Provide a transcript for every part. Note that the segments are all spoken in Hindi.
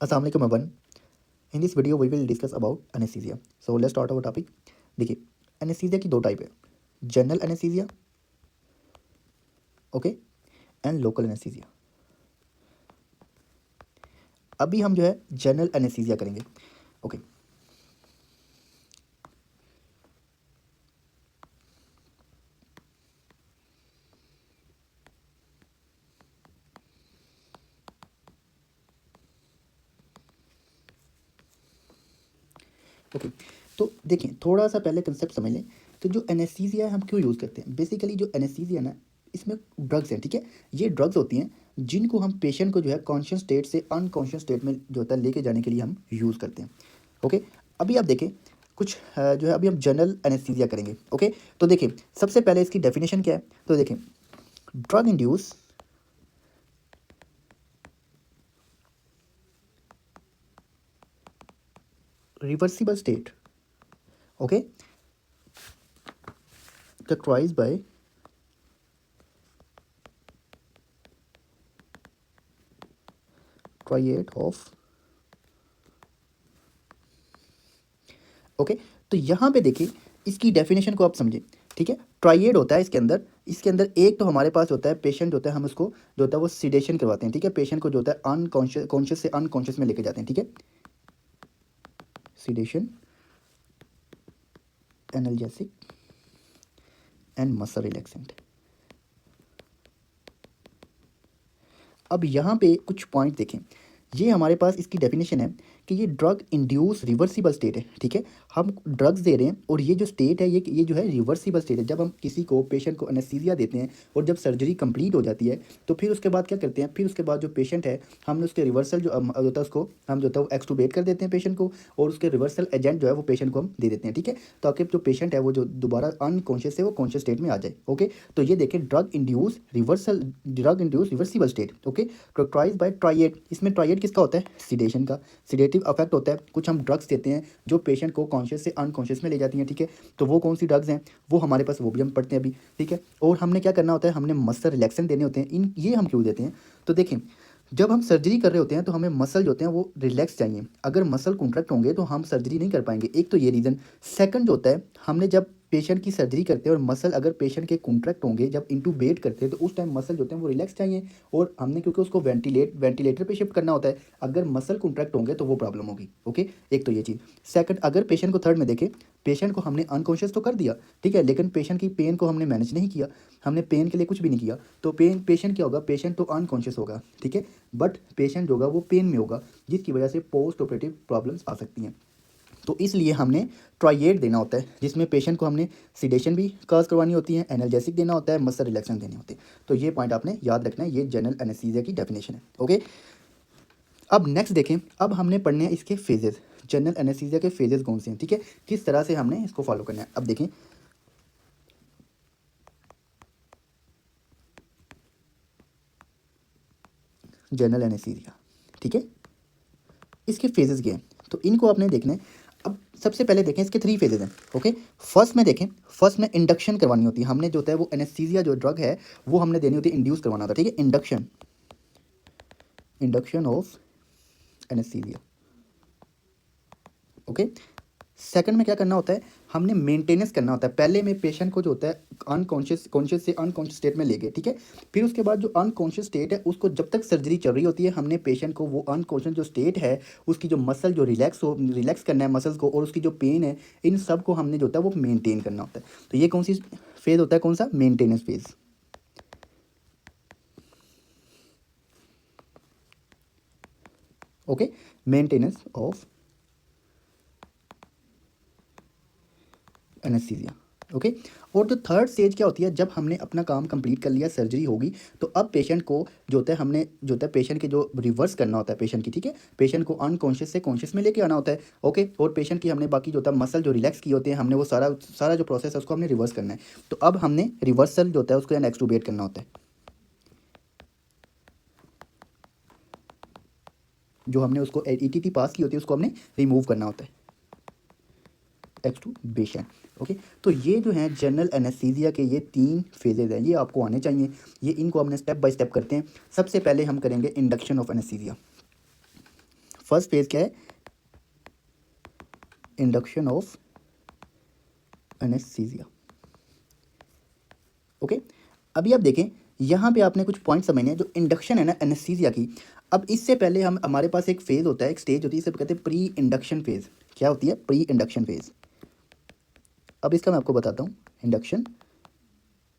अस्सलाम वालेकुम everyone. In this video we will discuss about anaesthesia. So let's start our topic. देखिए, एनेस्थीसिया की दो टाइप है, general anaesthesia, okay, and local anaesthesia. अभी हम जो है जनरल एनेस्थीसिया करेंगे, ओके। ओके, तो देखें, थोड़ा सा पहले कंसेप्ट समझ लें। तो जो एनेस्थीसिया है हम क्यों यूज़ करते हैं? बेसिकली जो एनेस्थीसिया ना, इसमें ड्रग्स हैं, ठीक है। ये ड्रग्स होती हैं जिनको हम पेशेंट को जो है कॉन्शियस स्टेट से अनकॉन्शियस स्टेट में जो होता है लेके जाने के लिए हम यूज़ करते हैं, ओके। अभी आप देखें, कुछ जो है अभी हम जनरल एनेस्थीसिया करेंगे, ओके। तो देखें, सबसे पहले इसकी डेफिनेशन क्या है? तो देखें, drug induced reversible state, okay, characterized by triad of, okay. तो यहाँ पे देखिए, इसकी डेफिनेशन को आप समझें, ठीक है। ट्राइएड होता है इसके अंदर एक तो हमारे पास होता है पेशेंट होता है, हम उसको जो होता है वो सिडेशन करवाते हैं, ठीक है। पेशेंट को जो होता है अनकॉन्शियस कॉन्शियस से अनकॉन्शियस में लेके जाते हैं, ठीक है। Sedation, analgesic and muscle relaxant. अब यहाँ पे कुछ पॉइंट देखें, ये हमारे पास इसकी डेफिनेशन है कि ये ड्रग इंड्यूस रिवर्सिबल स्टेट है, ठीक है। हम ड्रग्स दे रहे हैं और ये जो स्टेट है ये जो है रिवर्सिबल स्टेट है। जब हम किसी को पेशेंट को एनेस्थीसिया देते हैं और जब सर्जरी कंप्लीट हो जाती है तो फिर उसके बाद क्या करते हैं, फिर उसके बाद जो पेशेंट है हमने उसके रिवर्सल जो होता है उसको हम जो होता है वो एक्सटूबेट कर देते हैं पेशेंट को, और उसके रिवर्सल एजेंट जो है वो पेशेंट को हम दे देते हैं, ठीक है। ताकि जो पेशेंट है वो जो दोबारा अनकॉन्शियस है वो कॉन्शियस स्टेट में आ जाए, ओके। तो ये देखें, drug induced reversible state, okay, characterised by triad. इसमें ट्राइएड किसका होता है? सिडेशन का। सिडेटिव अफेक्ट होता है। कुछ हम ड्रग्स देते हैं जो पेशेंट को कॉन्शियस से अनकॉन्शियस में ले जाती हैं, ठीक है। तो वो कौन सी ड्रग्स हैं वो हमारे पास, वो भी हम पढ़ते हैं अभी, ठीक है। और हमने क्या करना होता है, हमने मसल रिलैक्सेंट देने होते हैं। ये हम क्यों देते हैं? तो देखें, जब हम सर्जरी कर रहे होते हैं तो हमें मसल जो होते हैं वो रिलैक्स चाहिए। अगर मसल कॉन्ट्रैक्ट होंगे तो हम सर्जरी नहीं कर पाएंगे, एक तो ये रीज़न। सेकंड जो होता है, हमने जब पेशेंट की सर्जरी करते हैं और मसल अगर पेशेंट के कॉन्ट्रैक्ट होंगे, जब इंटूबेट करते हैं तो उस टाइम मसल जो होते हैं वो रिलैक्स चाहिए, और हमने क्योंकि उसको वेंटिलेटर पे शिफ्ट करना होता है, अगर मसल कॉन्ट्रैक्ट होंगे तो वो प्रॉब्लम होगी, ओके। एक तो ये चीज़। सेकंड, अगर पेशेंट को थर्ड में देखें, पेशेंट को हमने अनकॉन्शियस तो कर दिया, ठीक है, लेकिन पेशेंट की पेन को हमने मैनेज नहीं किया, हमने पेन के लिए कुछ भी नहीं किया, तो पेशेंट क्या होगा, पेशेंट तो अनकॉन्शियस होगा, ठीक है, बट पेशेंट जो होगा वो पेन में होगा, जिसकी वजह से पोस्ट ऑपरेटिव प्रॉब्लम्स आ सकती हैं। तो इसलिए हमने ट्राइएड देना होता है, जिसमें पेशेंट को हमने सिडेशन भी काज करवानी होती है, एनाल्जेसिक देना होता है, मसल रिलैक्सेंट देने होते हैं। तो ये पॉइंट आपने याद रखना है, ये जनरल एनेस्थीसिया की डेफिनेशन है, ओके। अब नेक्स्ट देखें, अब हमने पढ़ने हैं इसके फेजेस। जनरल एनेस्थीसिया के फेजेस कौन से हैं, ठीक है, किस तरह से हमने इसको फॉलो करना है। अब देखें, जनरल एनेस्थीसिया, ठीक है, इसके फेजेस क्या हैं तो इनको आपने देखना है। अब सबसे पहले देखें, इसके 3 फेजेस हैं, ओके। फर्स्ट में देखें, फर्स्ट में इंडक्शन करवानी होती है हमने, जो होता है वो एनेस्थीसिया जो ड्रग है वो हमने देनी होती है, इंड्यूस करवाना होता है, ठीक है। Induction of anaesthesia, okay. Second में क्या करना होता है, हमने मेंटेनेंस करना होता है। पहले में पेशेंट को जो होता है कॉन्शियस से अनकॉन्शियस स्टेट में ले गए, ठीक है। फिर उसके बाद जो अनकॉन्शियस स्टेट है उसको जब तक सर्जरी चल रही होती है, हमने पेशेंट को वो अनकॉन्शियस जो स्टेट है उसकी जो मसल जो रिलैक्स करना है मसल्स को, और उसकी जो पेन है, इन सब को हमने जो होता है वो मेनटेन करना होता है। तो ये कौन सी फेज़ होता है, कौन सा? Maintenance phase, okay. Maintenance of anaesthesia, okay. और जो थर्ड स्टेज क्या होती है, जब हमने अपना काम कंप्लीट कर लिया, सर्जरी होगी, तो अब पेशेंट को जो होता है हमने जो होता है पेशेंट के जो रिवर्स करना होता है पेशेंट की, ठीक है। पेशेंट को अनकॉन्शियस से कॉन्शियस में लेके आना होता है, ओके। और पेशेंट की हमने बाकी जो होता है मसल जो रिलैक्स किए होते हैं हमने, वो सारा सारा जो प्रोसेस है उसको हमने रिवर्स करना है। तो अब हमने रिवर्सल जो होता है उसको एक्सटूबेट करना होता है, जो हमने उसको ईटीटी पास की होती है उसको हमने रिमूव करना होता है, एक्सटूबेशन, ओके। तो ये जो हैं जनरल एनेस्थीसिया के ये 3 फेजेज हैं, ये आपको आने चाहिए। ये इनको हमने स्टेप बाय स्टेप करते हैं। सबसे पहले हम करेंगे induction of anaesthesia. First phase क्या है, इंडक्शन ऑफ एनेस्थीसिया। ओके, अभी आप देखें यहाँ पे आपने कुछ पॉइंट समझने हैं जो इंडक्शन है ना एनेस्थीसिया की। अब इससे पहले हम हमारे पास एक फेज़ होता है, एक स्टेज होती है, इसे कहते हैं प्री इंडक्शन फेज़। क्या होती है? Pre induction phase. अब इसका मैं आपको बताता हूँ, इंडक्शन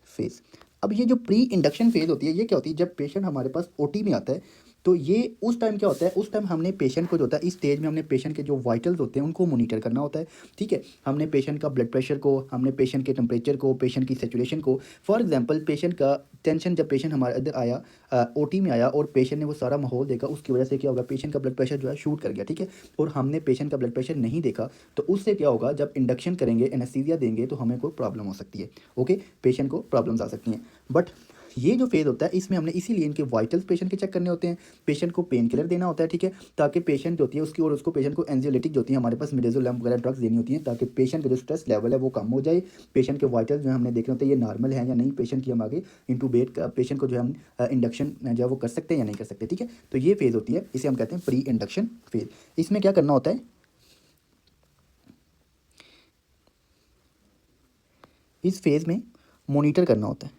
फेज़। अब ये जो प्री इंडक्शन फेज़ होती है ये क्या होती है, जब पेशेंट हमारे पास ओटी में आता है तो ये उस टाइम क्या होता है, उस टाइम हमने पेशेंट को जो होता है, इस स्टेज में हमने पेशेंट के जो वाइटल्स होते हैं उनको मॉनिटर करना होता है। ठीक है, हमने पेशेंट का ब्लड प्रेशर को, हमने पेशेंट के टेम्परेचर को, पेशेंट की सेचुरेशन को, फॉर एग्जांपल पेशेंट का टेंशन, जब पेशेंट हमारे इधर आया ओटी में आया और पेशेंट ने वो सारा माहौल देखा, उसकी वजह से क्या होगा, पेशेंट का ब्लड प्रेशर जो है शूट कर गया। ठीक है, और हमने पेशेंट का ब्लड प्रेशर नहीं देखा तो उससे क्या होगा, जब इंडक्शन करेंगे, एनेस्थीसिया देंगे तो हमें कोई प्रॉब्लम हो सकती है। ओके, पेशेंट को प्रॉब्लम्स आ सकती हैं। बट ये जो फेज़ होता है इसमें हमने इसीलिए इनके वाइटल्स पेशेंट के चेक करने होते हैं, पेशेंट को पेन किलर देना होता है। ठीक है, ताकि पेशेंट जो होती है उसकी और उसको पेशेंट को एंजियोलिटिक जो होती है, हमारे पास मिडाज़ोलैम वगैरह ड्रग्स देनी होती हैं ताकि पेशेंट का जो स्ट्रेस लेवल है वो कम हो जाए। पेशेंट के वाइटल्स जो है हमने देखने होते हैं ये नॉर्मल है या नहीं, पेशेंट की हम आगे इंटूबेट का पेशेंट को जो है हम इंडक्शन जो है वो कर सकते हैं या नहीं कर सकते। ठीक है, तो ये फेज़ होती है, इसे हम कहते हैं प्री इंडक्शन फेज़। इसमें क्या करना होता है, इस फेज़ में मॉनिटर करना होता है।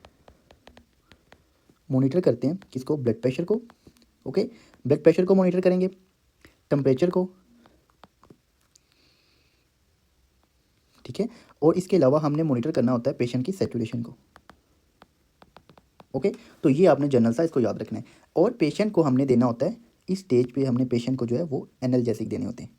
मॉनिटर करते हैं किसको, ब्लड प्रेशर को। ओके, ब्लड प्रेशर को मॉनिटर करेंगे, टेम्परेचर को। ठीक है, और इसके अलावा हमने मॉनिटर करना होता है पेशेंट की सेचुरेशन को। ओके, तो ये आपने जनरल सा इसको याद रखना है। और पेशेंट को हमने देना होता है, इस स्टेज पे हमने पेशेंट को जो है वो एनाल्जेसिक देने होते हैं।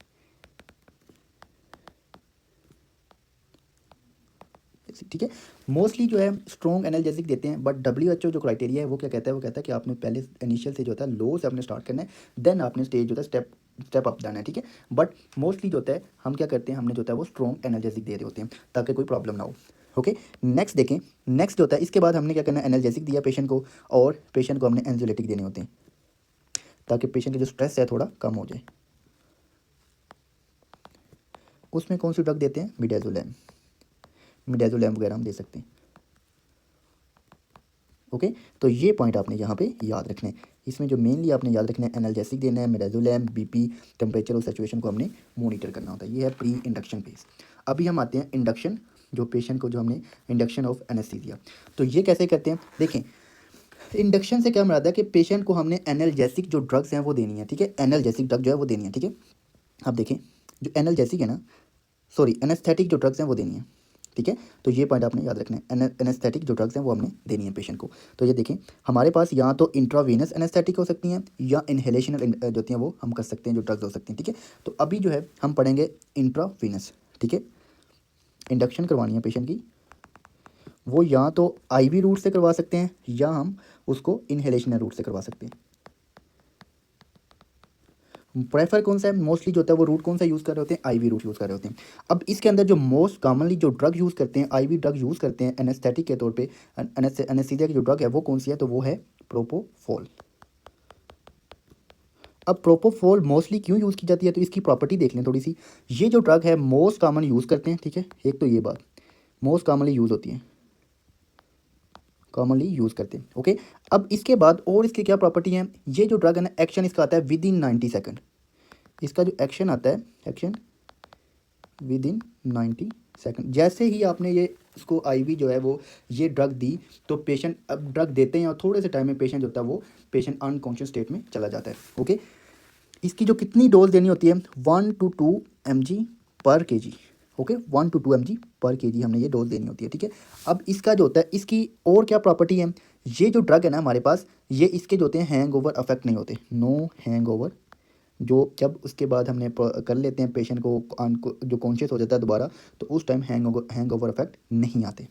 ठीक है, मोस्टली जो है स्ट्रॉन्ग एनाल्जेसिक देते हैं, बट WHO जो क्राइटेरिया है वो क्या कहता है, वो कहता है कि आपने पहले इनिशियल से जो होता है लो से आपने स्टार्ट करना है, देन आपने स्टेज जो होता है स्टेप अप जाना है। ठीक है, बट मोस्टली जो होता है हम क्या करते हैं, हमने जो होता है वो स्ट्रॉन्ग एनाल्जेसिक दे रहे होते हैं ताकि कोई प्रॉब्लम ना हो। ओके, नेक्स्ट देखें, नेक्स्ट जो होता है इसके बाद हमने क्या करना है, एनाल्जेसिक दिया पेशेंट को और पेशेंट को हमने एंजियोलिटिक देने होते हैं ताकि पेशेंट का जो स्ट्रेस है थोड़ा कम हो जाए। उसमें कौन सी ड्रग देते हैं, मिडाज़ोलैम, मिडाज़ोलैम वगैरह हम दे सकते हैं। ओके, तो ये पॉइंट आपने यहाँ पे याद रखने हैं। इसमें जो मेनली आपने याद रखना है, एनाल्जेसिक देना है, मिडाज़ोलैम, बीपी, टेम्परेचर और सिचुएशन को हमने मॉनिटर करना होता है। ये है प्री इंडक्शन फेज। अभी हम आते हैं इंडक्शन, जो पेशेंट को जो हमने इंडक्शन ऑफ एनेस्थीसिया, तो ये कैसे करते हैं, देखें इंडक्शन से क्या मुराद है कि पेशेंट को हमने एनाल्जेसिक जो ड्रग्स हैं वो देनी है। ठीक है, एनाल्जेसिक ड्रग जो है वो देनी है। ठीक है, अब देखें जो एनाल्जेसिक है ना, सॉरी एनेस्थेटिक जो ड्रग्स हैं वो देनी है। ठीक है, तो ये पॉइंट आपने याद रखना है, एनेस्थेटिक जो ड्रग्स हैं वो हमने देनी है पेशेंट को। तो ये देखें हमारे पास या तो इंट्रावेनस एनेस्थेटिक हो सकती हैं या इनहेलेशनल जो होती हैं वो हम कर सकते हैं, जो ड्रग्स हो सकती हैं। ठीक है, तो अभी जो है हम पढ़ेंगे इंट्रावेनस। ठीक है, इंडक्शन करवानी है पेशेंट की, वो या तो IV रूट से करवा सकते हैं या हम उसको इनहेलेशनल रूट से करवा सकते हैं। प्रेफर कौन सा है, मोस्टली जो होता है वो रूट कौन सा यूज़ कर रहे होते हैं, IV रूट यूज़ कर रहे होते हैं। अब इसके अंदर जो मोस्ट कॉमनली जो ड्रग यूज़ करते हैं, IV ड्रग यूज़ करते हैं एनेस्थेटिक के तौर पे, एनेस्थीसिया की जो ड्रग है वो कौन सी है, तो वो है प्रोपोफोल। अब प्रोपोफोल मोस्टली क्यों यूज़ की जाती है, तो इसकी प्रॉपर्टी देख लें थोड़ी सी। ये जो ड्रग है मोस्ट कॉमन यूज़ करते हैं। ठीक है, एक तो ये बात मोस्ट कॉमनली यूज़ होती है, कॉमनली यूज़ करते हैं। ओके, अब इसके बाद और इसकी क्या प्रॉपर्टी है, ये जो ड्रग है ना एक्शन इसका आता है विद इन 90 सेकेंड। इसका जो एक्शन आता है, एक्शन विद इन 90 सेकेंड। जैसे ही आपने ये इसको IV जो है वो ये ड्रग दी तो पेशेंट, अब ड्रग देते हैं और थोड़े से टाइम में पेशेंट जो होता है वो पेशेंट अनकॉन्शियस स्टेट में चला जाता है। ओके, इसकी जो कितनी डोज देनी होती है, 1 to 2 mg पर kg। ओके, 1 to 2 mg पर kg हमने ये डोज देनी होती है। ठीक है, अब इसका जो होता है इसकी और क्या प्रॉपर्टी है, ये जो ड्रग है ना हमारे पास, ये इसके जो होते हैं हैंग ओवर अफेक्ट नहीं होते, नो हैंग ओवर। जो जब उसके बाद हमने कर लेते हैं पेशेंट को जो कॉन्शियस हो जाता है दोबारा, तो उस टाइम हैंग ओवर इफेक्ट नहीं आते।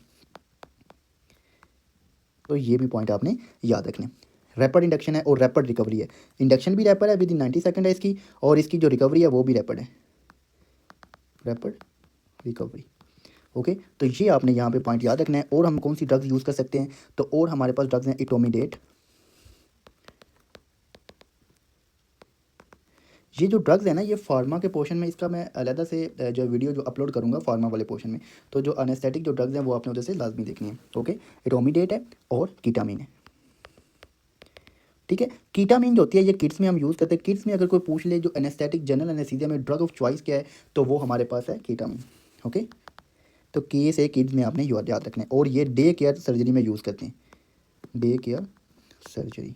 तो ये भी पॉइंट आपने याद रखने। रैपिड इंडक्शन है और रैपिड रिकवरी है। इंडक्शन भी रैपिड है, विद इन 90 सेकेंड है इसकी, और इसकी जो रिकवरी है वो भी रैपिड है, रैपिड रिकवरी। ओके, तो ये आपने यहाँ पे पॉइंट याद रखना है। और हम कौन सी ड्रग्स यूज़ कर सकते हैं, तो और हमारे पास ड्रग्स हैं इटोमिडेट। ये जो ड्रग्स है ना, ये फार्मा के पोर्शन में, इसका मैं अलहदा से जो वीडियो जो अपलोड करूँगा फार्मा वाले पोर्शन में, तो जो अनेस्थेटिक जो ड्रग्स हैं वो आपने उधर से लाजमी देखनी है। ओके, इटोमिडेट है और कीटामिन है। ठीक है। कीटामीन जो होती है ये किड्स में हम यूज़ करते हैं। किड्स में अगर कोई पूछ ले जो एनेस्थेटिक जनरल एनेस्थीसिया में ड्रग ऑफ चॉइस क्या है, तो वो हमारे पास है कीटामीन। ओके, तो के से किड्स में आपने याद रखना है। और ये डे केयर सर्जरी में यूज़ करते हैं, डे केयर सर्जरी।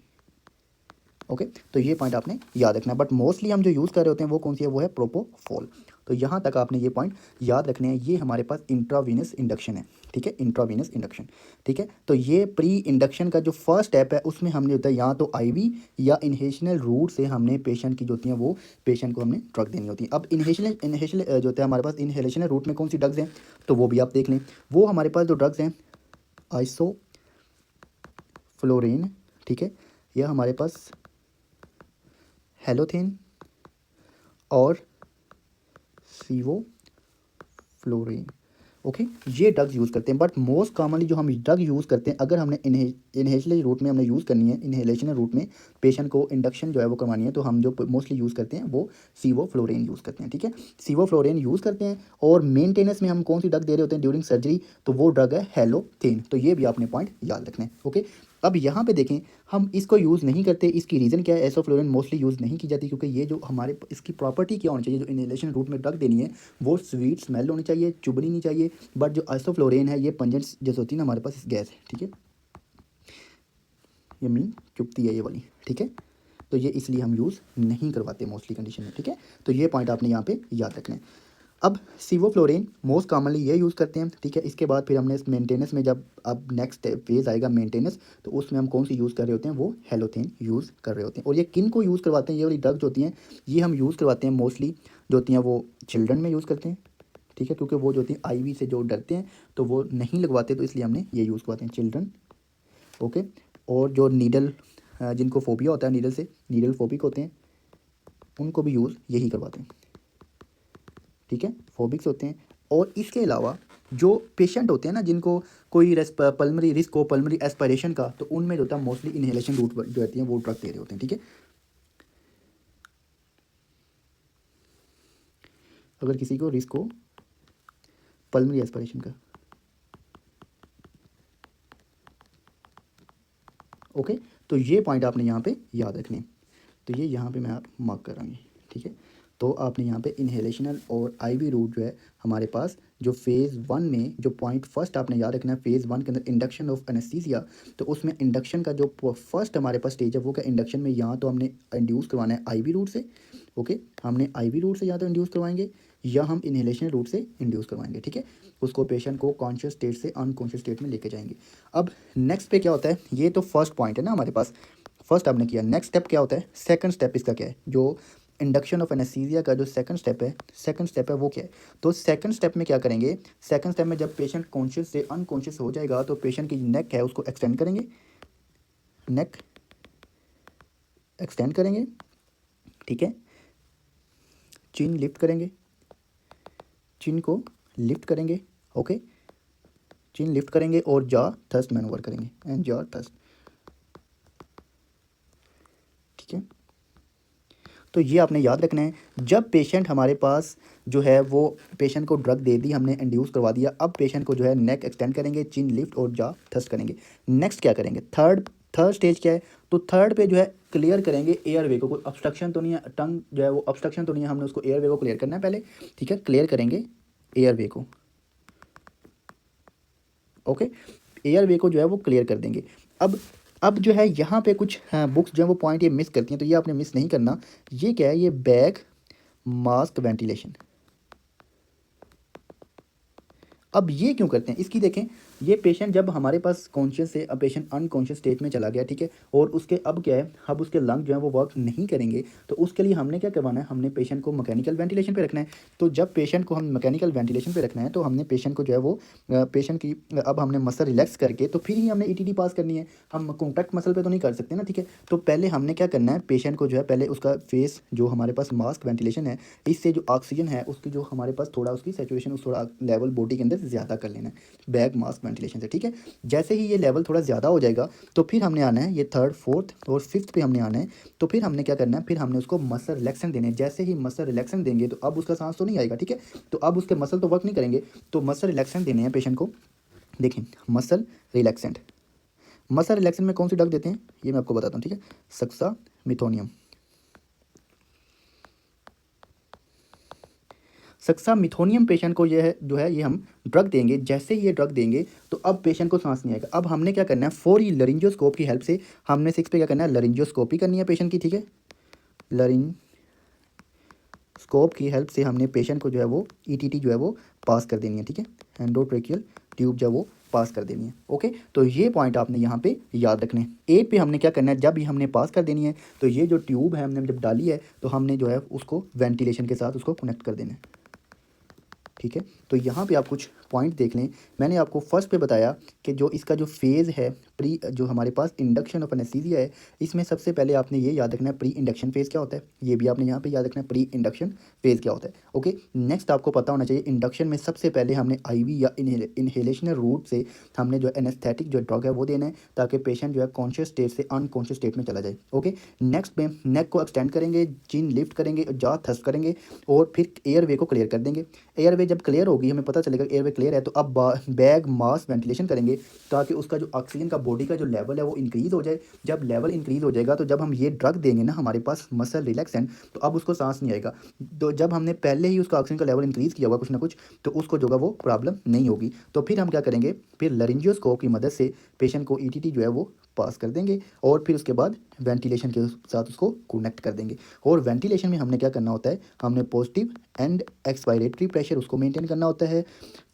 ओके, तो ये पॉइंट आपने याद रखना है। बट मोस्टली हम जो यूज़ कर रहे होते हैं वो कौन सी है, वो है प्रोपोफॉल। तो यहाँ तक आपने ये पॉइंट याद रखने हैं। ये हमारे पास इंट्रावीनस इंडक्शन है, ठीक है, इंट्रावीनस इंडक्शन, ठीक है। तो ये प्री इंडक्शन का जो फर्स्ट स्टेप है उसमें हमने होता है या तो आईवी या इन्हेशनल रूट से हमने पेशेंट की जो होती हैं वो पेशेंट को हमने ड्रग देनी होती है। अब इन्हेशनल जो होता है हमारे पास इन्हेलेशनल रूट में कौन सी ड्रग्स हैं, तो वो भी आप देख लें। वो हमारे पास जो ड्रग्स हैं आइसोफ्लोरेन, ठीक है, यह हमारे पास हेलोथेन और सीवोफ्लोरेन। ओके, ये ड्रग्स यूज़ करते हैं। बट मोस्ट कॉमनली जो हम ड्रग यूज़ करते हैं, अगर हमने इन्हेशनल रूट में हमने यूज़ करनी है, इन्हेलेशनल रूट में पेशेंट को इंडक्शन जो है वो करवानी है, तो हम जो मोस्टली यूज़ करते हैं वो सीवोफ्लोरेन यूज़ करते हैं, ठीक है। सीवोफ्लोरेन यूज़ करते हैं। और मेंटेनेंस में हम कौन सी ड्रग दे रहे होते हैं ड्यूरिंग सर्जरी, तो वो ड्रग है हेलोथेन। तो ये भी आपने पॉइंट याद रखना है। ओके, अब यहाँ पे देखें, हम इसको यूज़ नहीं करते। इसकी रीज़न क्या है, एसोफ्लोरेन मोस्टली यूज़ नहीं की जाती, क्योंकि ये जो हमारे इसकी प्रॉपर्टी क्या होनी चाहिए, जो इन्हेलेशन रूट में ड्रग देनी है वो स्वीट स्मेल होनी चाहिए, चुभनी नहीं चाहिए। बट जो आइसोफ्लोरेन है ये पंजेंट जैसे होती है ना हमारे पास गैस है, ठीक है, ये मीन चुभती है ये वाली, ठीक है। तो ये इसलिए हम यूज़ नहीं करवाते मोस्टली कंडीशन में, ठीक है। तो ये पॉइंट आपने यहाँ पे याद रखना है। अब सीवोफ्लोरेन मोस्ट कॉमनली ये यूज़ करते हैं, ठीक है। इसके बाद फिर हमने इस मेंटेनेंस में जब अब नेक्स्ट फेज़ आएगा मेंटेनेंस, तो उसमें हम कौन सी यूज़ कर रहे होते हैं, वो हेलोथेन यूज़ कर रहे होते हैं। और ये किन को यूज़ करवाते हैं, ये वाली ड्रग्स जो होती हैं ये हम यूज़ करवाते हैं मोस्टली जो होती हैं वो चिल्ड्रन में यूज़ करते हैं, ठीक है, क्योंकि वो जो होती हैं आईवी से जो डरते हैं तो वो नहीं लगवाते, तो इसलिए हमने ये यूज़ करवाते हैं चिल्ड्रन। ओके, और जो नीडल जिनको फोबिया होता है नीडल से, नीडल फोबिक होते हैं, उनको भी यूज़ यही करवाते हैं, ठीक है, फोबिक्स होते हैं। और इसके अलावा जो पेशेंट होते हैं ना जिनको कोई पल्मरी रिस्क हो, पल्मरी एस्पिरेशन का, तो उनमें जो होता है मोस्टली इन्हेलेशन रूट जो रहती है वो ड्रग दे रहे होते हैं, ठीक है। अगर किसी को रिस्क हो पल्मरी एस्पिरेशन का, ओके, तो ये पॉइंट आपने यहाँ पे याद रखने। तो ये यहाँ पे मैं आप मार्क कर रहा हूँ, ठीक है। तो आपने यहाँ पे इन्हेलेशनल और आईवी रूट जो है हमारे पास जो फेज़ 1 में जो पॉइंट फर्स्ट आपने याद रखना है, फेज़ 1 के अंदर इंडक्शन ऑफ एनेस्थीसिया। तो उसमें इंडक्शन का जो फर्स्ट हमारे पास स्टेज है वो क्या, इंडक्शन में यहाँ तो हमने इंड्यूस करवाना है आईवी रूट से, ओके, हमने आईवी रूट से या तो इंड्यूस करवाएंगे या हम इन्हेलेशन रूट से इंड्यूस करवाएंगे, ठीक है। उसको पेशेंट को कॉन्शियस स्टेट से अनकॉन्शियस स्टेट में लेके जाएंगे। अब नेक्स्ट पे क्या होता है, ये तो फर्स्ट पॉइंट है ना हमारे पास, फर्स्ट आपने किया। नेक्स्ट स्टेप क्या होता है, सेकंड स्टेप इसका क्या है, जो इंडक्शन ऑफ एनेस्थीसिया का जो सेकंड स्टेप है वो क्या है। तो सेकंड स्टेप में क्या करेंगे, सेकंड स्टेप में जब पेशेंट कॉन्शियस से अनकॉन्शियस हो जाएगा तो पेशेंट की नेक है उसको एक्सटेंड करेंगे, नेक एक्सटेंड करेंगे, ठीक है, चिन लिफ्ट करेंगे, चिन को लिफ्ट करेंगे, ओके, चिन लिफ्ट करेंगे और जॉ थ्रस्ट मैनूवर करेंगे, एंड जॉ थ्रस्ट, ठीक है। तो ये आपने याद रखना है। जब पेशेंट हमारे पास जो है वो पेशेंट को ड्रग दे दी हमने, इंड्यूस करवा दिया, अब पेशेंट को जो है नेक एक्सटेंड करेंगे, चिन लिफ्ट और जॉ थ्रस्ट करेंगे। नेक्स्ट क्या करेंगे, थर्ड स्टेज क्या है, तो थर्ड पे जो है क्लियर करेंगे एयर वे को, कोई ऑब्स्ट्रक्शन तो नहीं है, टंग जो है वो ऑब्स्ट्रक्शन तो नहीं है, हमने उसको एयर वे को क्लियर करना है पहले, ठीक है, क्लियर करेंगे एयर वे को, ओके, एयर वे को जो है वो क्लियर कर देंगे। अब जो है यहाँ पे कुछ बुक्स जो है वो पॉइंट ये मिस करती हैं, तो ये आपने मिस नहीं करना। ये क्या है, ये बैग मास्क वेंटिलेशन। अब ये क्यों करते हैं इसकी देखें, ये पेशेंट जब हमारे पास कॉन्शियस से अब पेशेंट अनकॉन्शियस स्टेट में चला गया, ठीक है, और उसके अब क्या है, अब उसके लंग जो है वो वर्क नहीं करेंगे, तो उसके लिए हमने क्या करवाना है, हमने पेशेंट को मैकेनिकल वेंटिलेशन पे रखना है। तो जब पेशेंट को हम मैकेनिकल वेंटिलेशन पे रखना है तो हमने पेशेंट को जो है वो पेशेंट की अब हमने मसल रिलैक्स करके तो फिर ही हमने ईटीडी पास करनी है, हम कॉन्टैक्ट मसल पे तो नहीं कर सकते ना, ठीक है। तो पहले हमने क्या करना है, पेशेंट को जो है पहले उसका फेस जो हमारे पास मास्क वेंटिलेशन है, इससे जो ऑक्सीजन है उसकी जो हमारे पास थोड़ा उसकी सेचुरेशन उस थोड़ा लेवल बॉडी के अंदर ज़्यादा कर लेना है बैग मास्क वेंटिलेशन से, ठीक है। जैसे ही ये लेवल थोड़ा ज़्यादा हो जाएगा तो फिर हमने आना है ये थर्ड फोर्थ और फिफ्थ पे हमने आना है। तो फिर हमने क्या करना है, फिर हमने उसको मसल रिलैक्सन देने हैं। जैसे ही मसल रिलैक्सन देंगे तो अब उसका सांस तो नहीं आएगा, ठीक है, तो अब उसके मसल तो वर्क नहीं करेंगे, तो मसल रिलैक्सन देने हैं पेशेंट को। देखें, मसल रिलैक्सेंट, मसल रिलैक्सेंट में कौन सी ड्रग देते हैं ये मैं आपको बताता हूँ, ठीक है। सक्सामिथोनियम। सक्सामिथोनियम पेशेंट को ये है जो है ये हम ड्रग देंगे। जैसे ही ये ड्रग देंगे तो अब पेशेंट को सांस नहीं आएगा। अब हमने क्या करना है, फॉर ही लरिंजियोस्कोप की हेल्प से हमने 6 पे क्या करना है, लरिंजियोस्कोपी करनी है पेशेंट की, ठीक है। लरिंजियोस्कोप की हेल्प से हमने पेशेंट को जो है वो ईटीटी जो है वो पास कर देनी है, ठीक है। एंडोट्रेकियल ट्यूब जो है वो पास कर देनी है। ओके, तो ये पॉइंट आपने यहाँ पे याद रखने हैं। 8 पे हमने क्या करना है, जब भी हमने पास कर देनी है तो ये जो ट्यूब है हमने जब डाली है तो हमने जो है उसको वेंटिलेशन के साथ उसको कनेक्ट कर देना है, ठीक है। तो यहाँ पे आप कुछ पॉइंट देख लें। मैंने आपको फर्स्ट पे बताया कि जो इसका जो फेज़ है प्री, जो हमारे पास इंडक्शन ऑफ एनेस्थीसिया है, इसमें सबसे पहले आपने ये याद रखना है प्री इंडक्शन फेज़ क्या होता है, ये भी आपने यहाँ पे याद रखना है प्री इंडक्शन फेज़ क्या होता है। ओके, नेक्स्ट आपको पता होना चाहिए इंडक्शन में सबसे पहले हमने आईवी या इनहेलेशनल रूट से हमने जो एनेस्थेटिक जो ड्रग है वो देना है ताकि पेशेंट जो है कॉन्शियस स्टेट से अनकॉन्शियस स्टेट में चला जाए। ओके, नेक्स्ट में नेक को एक्सटेंड करेंगे, चिन लिफ्ट करेंगे, जॉ थ्रस्ट करेंगे और फिर एयरवे को क्लियर कर देंगे। एयरवे जब क्लियर होगी, हमें पता चलेगा एयरवे क्लियर है, तो अब बैग मास वेंटिलेशन करेंगे ताकि उसका जो ऑक्सीजन का बॉडी का जो लेवल है वो इंक्रीज़ हो जाए। जब लेवल इंक्रीज़ हो जाएगा तो जब हम ये ड्रग देंगे ना हमारे पास मसल रिलैक्सेंट, तो अब उसको सांस नहीं आएगा। तो जब हमने पहले ही उसका ऑक्सीजन का लेवल इंक्रीज़ किया होगा कुछ ना कुछ, तो उसको जो है वो प्रॉब्लम नहीं होगी। तो फिर हम क्या करेंगे, फिर लरिंजियोस्कोप की मदद से पेशेंट को ईटीटी जो है वो पास कर देंगे और फिर उसके बाद वेंटिलेशन के साथ उसको कनेक्ट कर देंगे। और वेंटिलेशन में हमने क्या करना होता है, हमने पॉजिटिव एंड एक्सपायरेटरी प्रेशर उसको मेंटेन करना होता है,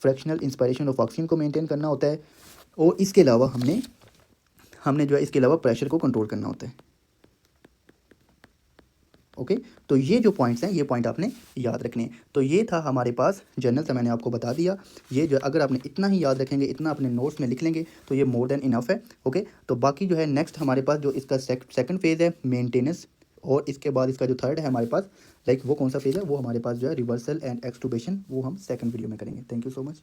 फ्रैक्शनल इंस्पायरेशन ऑफ ऑक्सीजन को मेंटेन करना होता है और इसके अलावा हमने हमने जो है इसके अलावा प्रेशर को कंट्रोल करना होता है। ओके, तो ये जो पॉइंट्स हैं ये पॉइंट आपने याद रखने हैं। तो ये था हमारे पास जनरल से मैंने आपको बता दिया। ये जो अगर आपने इतना ही याद रखेंगे, इतना अपने नोट्स में लिख लेंगे तो ये मोर देन इनफ है। ओके, तो बाकी जो है नेक्स्ट हमारे पास जो इसका सेकंड फेज़ है मेंटेनेंस, और इसके बाद इसका जो थर्ड है हमारे पास लाइक वो कौन सा फेज़ है, वो हमारे पास जो है रिवर्सल एंड एक्सटुबेशन, वो हम सेकंड वीडियो में करेंगे। Thank you so much.